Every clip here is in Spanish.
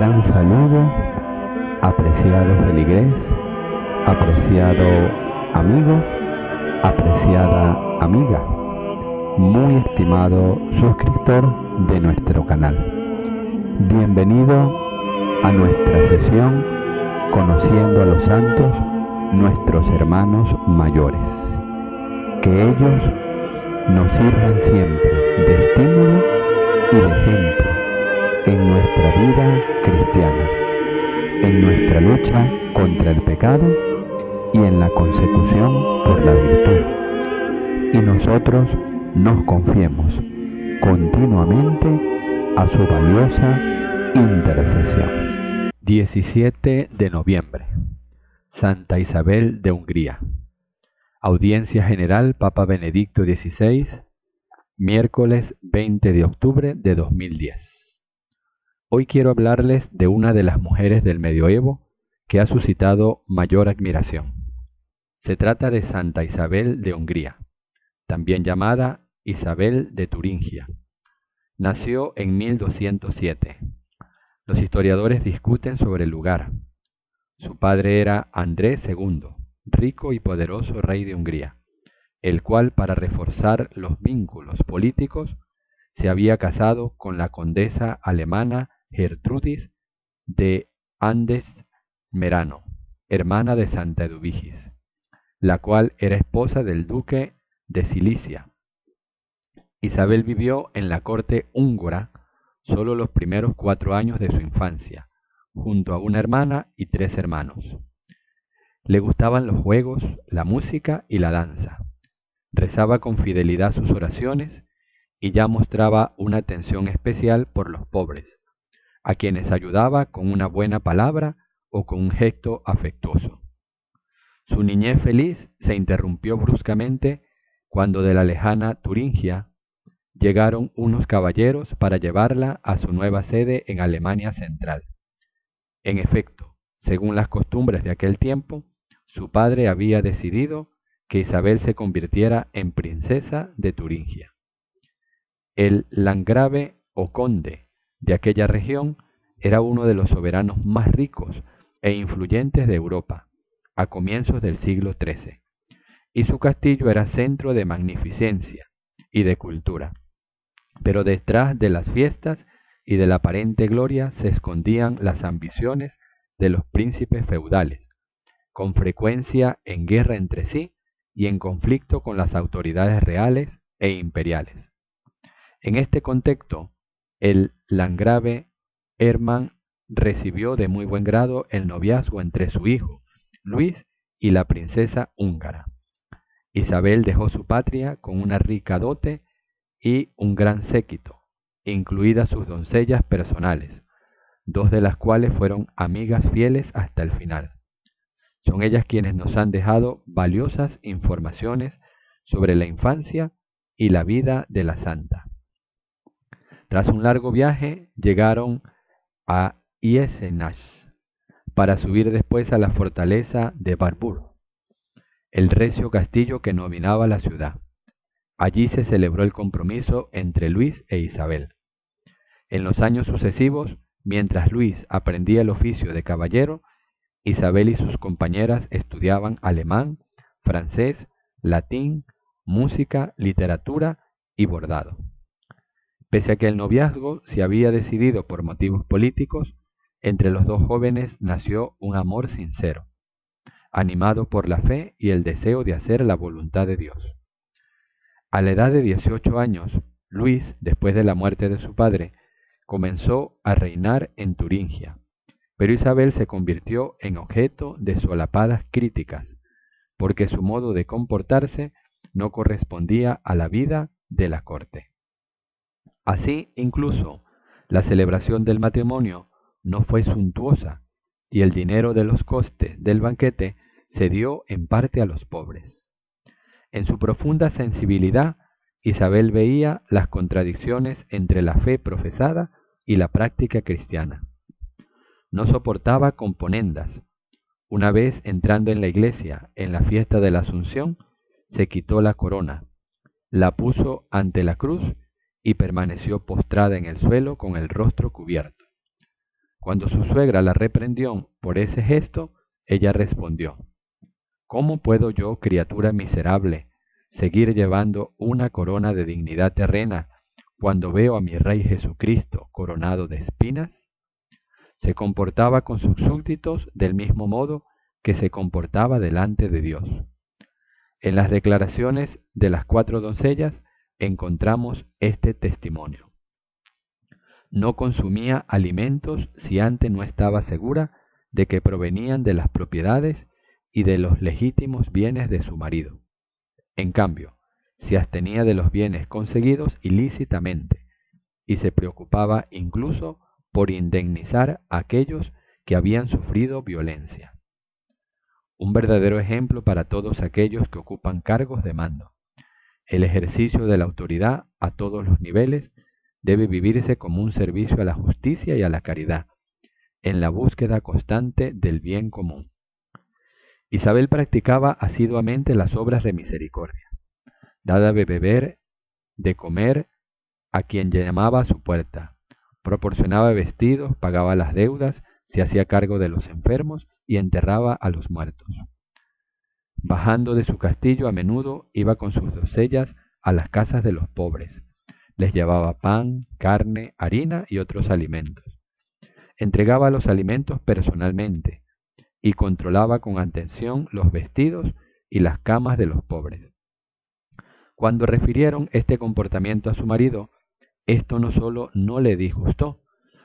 gran saludo, apreciado feligrés, apreciado amigo, apreciada amiga, muy estimado suscriptor de nuestro canal. Bienvenido a nuestra sesión Conociendo a los Santos, nuestros hermanos mayores. Que ellos nos sirvan siempre de estímulo y de ejemplo en nuestra vida cristiana, en nuestra lucha contra el pecado y en la consecución por la virtud. Y nosotros nos confiemos continuamente a su valiosa intercesión. 17 de noviembre. Santa Isabel de Hungría. Audiencia General Papa Benedicto XVI, miércoles 20 de octubre de 2010. Hoy quiero hablarles de una de las mujeres del medioevo que ha suscitado mayor admiración. Se trata de Santa Isabel de Hungría, también llamada Isabel de Turingia. Nació en 1207. Los historiadores discuten sobre el lugar. Su padre era Andrés II, rico y poderoso rey de Hungría, el cual, para reforzar los vínculos políticos, se había casado con la condesa alemana Gertrudis de Andes-Merano, hermana de Santa Eduvigis, la cual era esposa del duque de Sicilia. Isabel vivió en la corte húngara solo los primeros 4 años de su infancia, junto a una hermana y 3 hermanos. Le gustaban los juegos, la música y la danza. Rezaba con fidelidad sus oraciones y ya mostraba una atención especial por los pobres, a quienes ayudaba con una buena palabra o con un gesto afectuoso. Su niñez feliz se interrumpió bruscamente cuando de la lejana Turingia llegaron unos caballeros para llevarla a su nueva sede en Alemania Central. En efecto, según las costumbres de aquel tiempo, su padre había decidido que Isabel se convirtiera en princesa de Turingia. El landgrave o conde de aquella región era uno de los soberanos más ricos e influyentes de Europa a comienzos del siglo XIII, y su castillo era centro de magnificencia y de cultura. Pero detrás de las fiestas y de la aparente gloria se escondían las ambiciones de los príncipes feudales, con frecuencia en guerra entre sí y en conflicto con las autoridades reales e imperiales. En este contexto, el landgrave Hermann recibió de muy buen grado el noviazgo entre su hijo, Luis, y la princesa húngara. Isabel dejó su patria con una rica dote y un gran séquito, incluidas sus doncellas personales, 2 de las cuales fueron amigas fieles hasta el final. Son ellas quienes nos han dejado valiosas informaciones sobre la infancia y la vida de la santa. Tras un largo viaje, llegaron a Eisenach, para subir después a la fortaleza de Warburg, el recio castillo que dominaba la ciudad. Allí se celebró el compromiso entre Luis e Isabel. En los años sucesivos, mientras Luis aprendía el oficio de caballero, Isabel y sus compañeras estudiaban alemán, francés, latín, música, literatura y bordado. Pese a que el noviazgo se había decidido por motivos políticos, entre los 2 jóvenes nació un amor sincero, animado por la fe y el deseo de hacer la voluntad de Dios. A la edad de 18 años, Luis, después de la muerte de su padre, comenzó a reinar en Turingia, pero Isabel se convirtió en objeto de solapadas críticas, porque su modo de comportarse no correspondía a la vida de la corte. Así, incluso, la celebración del matrimonio no fue suntuosa y el dinero de los costes del banquete se dio en parte a los pobres. En su profunda sensibilidad, Isabel veía las contradicciones entre la fe profesada y la práctica cristiana. No soportaba componendas. Una vez entrando en la iglesia en la fiesta de la Asunción, se quitó la corona, la puso ante la cruz y permaneció postrada en el suelo con el rostro cubierto. Cuando su suegra la reprendió por ese gesto, ella respondió: ¿Cómo puedo yo, criatura miserable, seguir llevando una corona de dignidad terrena cuando veo a mi Rey Jesucristo coronado de espinas? Se comportaba con sus súbditos del mismo modo que se comportaba delante de Dios. En las declaraciones de las 4 doncellas encontramos este testimonio. No consumía alimentos si antes no estaba segura de que provenían de las propiedades y de los legítimos bienes de su marido. En cambio, se abstenía de los bienes conseguidos ilícitamente y se preocupaba incluso por indemnizar a aquellos que habían sufrido violencia. Un verdadero ejemplo para todos aquellos que ocupan cargos de mando. El ejercicio de la autoridad a todos los niveles debe vivirse como un servicio a la justicia y a la caridad, en la búsqueda constante del bien común. Isabel practicaba asiduamente las obras de misericordia, daba de beber, de comer a quien llamaba a su puerta, proporcionaba vestidos, pagaba las deudas, se hacía cargo de los enfermos y enterraba a los muertos. Bajando de su castillo a menudo iba con sus doncellas a las casas de los pobres, les llevaba pan, carne, harina y otros alimentos. Entregaba los alimentos personalmente y controlaba con atención los vestidos y las camas de los pobres. Cuando refirieron este comportamiento a su marido, esto no solo no le disgustó,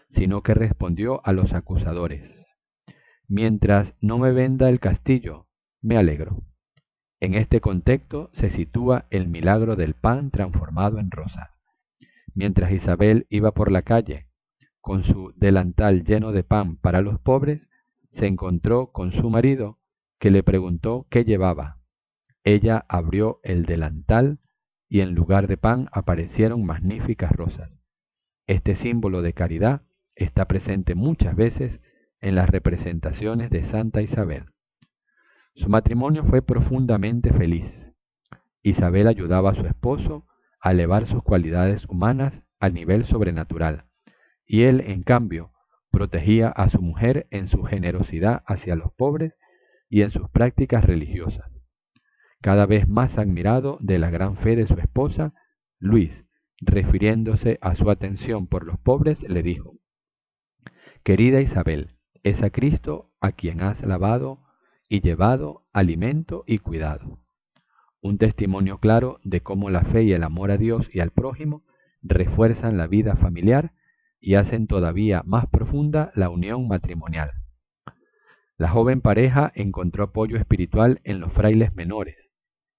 sino que respondió a los acusadores: mientras no me venda el castillo, me alegro. En este contexto se sitúa el milagro del pan transformado en rosas. Mientras Isabel iba por la calle con su delantal lleno de pan para los pobres, se encontró con su marido, que le preguntó qué llevaba. Ella abrió el delantal y en lugar de pan aparecieron magníficas rosas. Este símbolo de caridad está presente muchas veces en las representaciones de Santa Isabel. Su matrimonio fue profundamente feliz. Isabel ayudaba a su esposo a elevar sus cualidades humanas al nivel sobrenatural, y él, en cambio, protegía a su mujer en su generosidad hacia los pobres y en sus prácticas religiosas. Cada vez más admirado de la gran fe de su esposa, Luis, refiriéndose a su atención por los pobres, le dijo: Querida Isabel, es a Cristo a quien has lavado y llevado alimento y cuidado. Un testimonio claro de cómo la fe y el amor a Dios y al prójimo refuerzan la vida familiar y hacen todavía más profunda la unión matrimonial. La joven pareja encontró apoyo espiritual en los frailes menores,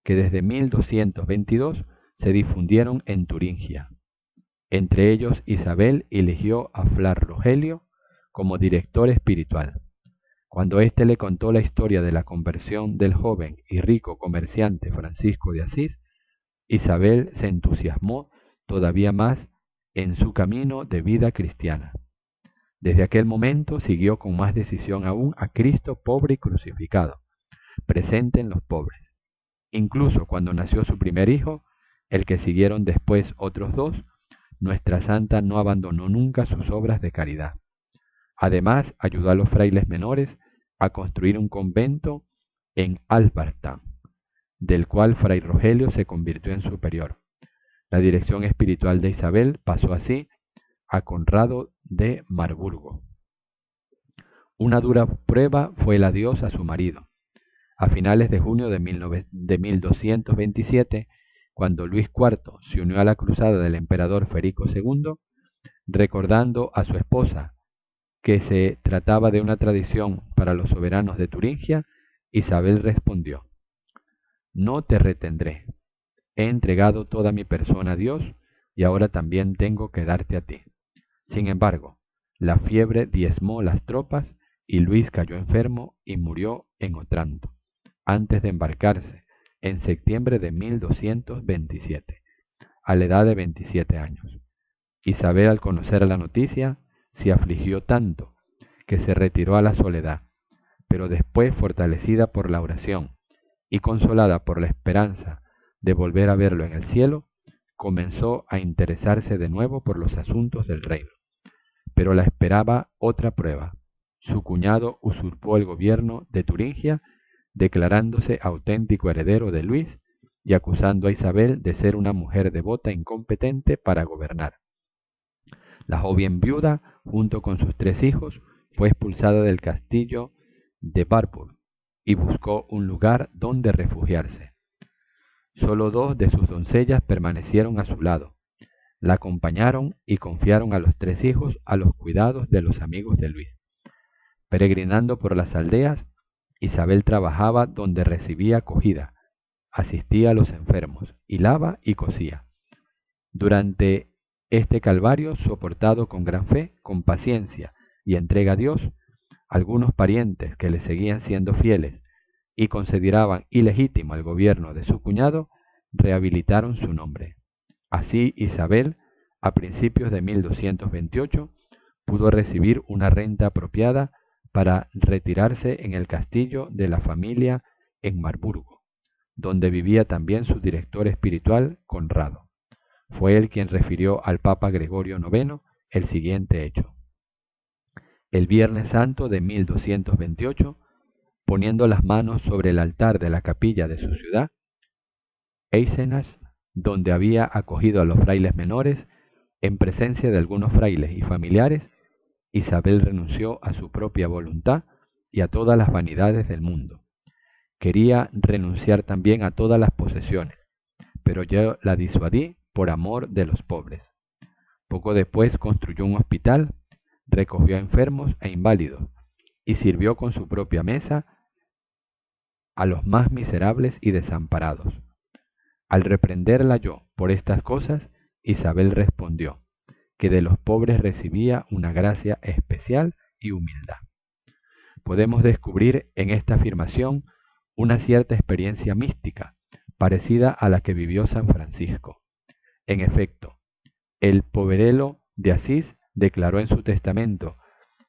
que desde 1222 se difundieron en Turingia. Entre ellos, Isabel eligió a Fray Rogelio como director espiritual. Cuando éste le contó la historia de la conversión del joven y rico comerciante Francisco de Asís, Isabel se entusiasmó todavía más en su camino de vida cristiana. Desde aquel momento siguió con más decisión aún a Cristo pobre y crucificado, presente en los pobres. Incluso cuando nació su primer hijo, el que siguieron después otros dos, nuestra santa no abandonó nunca sus obras de caridad. Además, ayudó a los frailes menores a construir un convento en Albarrán, del cual Fray Rogelio se convirtió en superior. La dirección espiritual de Isabel pasó así a Conrado de Marburgo. Una dura prueba fue el adiós a su marido. A finales de junio de 1227, cuando Luis IV se unió a la cruzada del emperador Federico II, recordando a su esposa que se trataba de una tradición para los soberanos de Turingia, Isabel respondió: No te retendré. He entregado toda mi persona a Dios y ahora también tengo que darte a ti. Sin embargo, la fiebre diezmó las tropas y Luis cayó enfermo y murió en Otranto, antes de embarcarse en septiembre de 1227, a la edad de 27 años. Isabel, al conocer la noticia, se afligió tanto que se retiró a la soledad, pero después, fortalecida por la oración y consolada por la esperanza de volver a verlo en el cielo, comenzó a interesarse de nuevo por los asuntos del reino. pero la esperaba otra prueba. Su cuñado usurpó el gobierno de Turingia, declarándose auténtico heredero de Luis y acusando a Isabel de ser una mujer devota incompetente para gobernar. La joven viuda, junto con sus 3 hijos, fue expulsada del castillo de Wartburg y buscó un lugar donde refugiarse. Solo 2 de sus doncellas permanecieron a su lado. La acompañaron y confiaron a los 3 hijos a los cuidados de los amigos de Luis. Peregrinando por las aldeas, Isabel trabajaba donde recibía acogida, asistía a los enfermos, hilaba y cosía. Durante este calvario, soportado con gran fe, con paciencia y entrega a Dios, algunos parientes que le seguían siendo fieles y consideraban ilegítimo el gobierno de su cuñado, rehabilitaron su nombre. Así Isabel, a principios de 1228, pudo recibir una renta apropiada para retirarse en el castillo de la familia en Marburgo, donde vivía también su director espiritual, Conrado. Fue él quien refirió al Papa Gregorio IX el siguiente hecho. El Viernes Santo de 1228, poniendo las manos sobre el altar de la capilla de su ciudad, Eisenach, donde había acogido a los frailes menores, en presencia de algunos frailes y familiares, Isabel renunció a su propia voluntad y a todas las vanidades del mundo. Quería renunciar también a todas las posesiones, pero yo la disuadí por amor de los pobres. Poco después construyó un hospital, recogió a enfermos e inválidos y sirvió con su propia mesa a los más miserables y desamparados. Al reprenderla yo por estas cosas, Isabel respondió que de los pobres recibía una gracia especial y humildad. Podemos descubrir en esta afirmación una cierta experiencia mística, parecida a la que vivió San Francisco. En efecto, el poverelo de Asís declaró en su testamento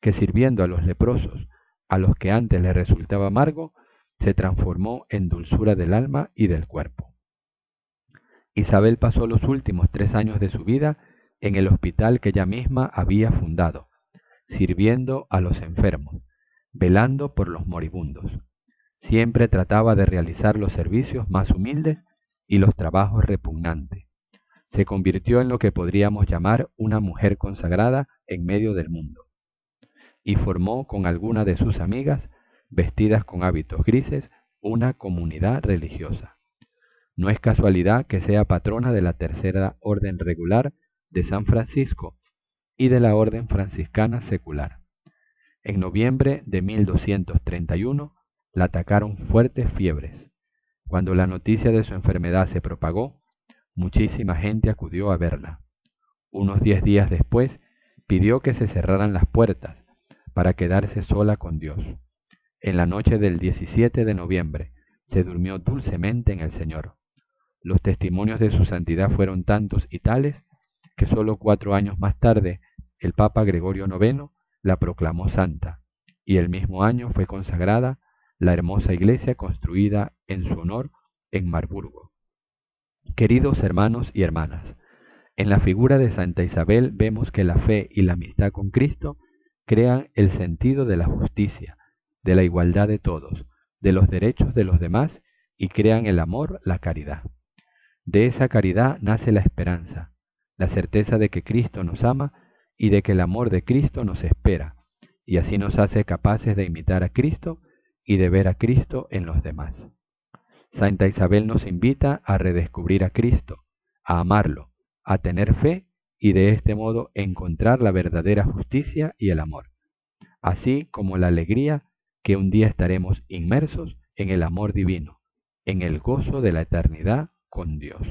que sirviendo a los leprosos, a los que antes le resultaba amargo, se transformó en dulzura del alma y del cuerpo. Isabel pasó los últimos 3 años de su vida en el hospital que ella misma había fundado, sirviendo a los enfermos, velando por los moribundos. Siempre trataba de realizar los servicios más humildes y los trabajos repugnantes. Se convirtió en lo que podríamos llamar una mujer consagrada en medio del mundo, y formó con algunas de sus amigas, vestidas con hábitos grises, una comunidad religiosa. No es casualidad que sea patrona de la Tercera Orden Regular de San Francisco y de la Orden Franciscana Secular. En noviembre de 1231 la atacaron fuertes fiebres. Cuando la noticia de su enfermedad se propagó, muchísima gente acudió a verla. Unos 10 días después, pidió que se cerraran las puertas para quedarse sola con Dios. En la noche del 17 de noviembre se durmió dulcemente en el Señor. Los testimonios de su santidad fueron tantos y tales que solo 4 años más tarde el Papa Gregorio IX la proclamó santa, y el mismo año fue consagrada la hermosa iglesia construida en su honor en Marburgo. Queridos hermanos y hermanas, en la figura de Santa Isabel vemos que la fe y la amistad con Cristo crean el sentido de la justicia, de la igualdad de todos, de los derechos de los demás y crean el amor, la caridad. De esa caridad nace la esperanza, la certeza de que Cristo nos ama y de que el amor de Cristo nos espera, y así nos hace capaces de imitar a Cristo y de ver a Cristo en los demás. Santa Isabel nos invita a redescubrir a Cristo, a amarlo, a tener fe y de este modo encontrar la verdadera justicia y el amor, así como la alegría que un día estaremos inmersos en el amor divino, en el gozo de la eternidad con Dios.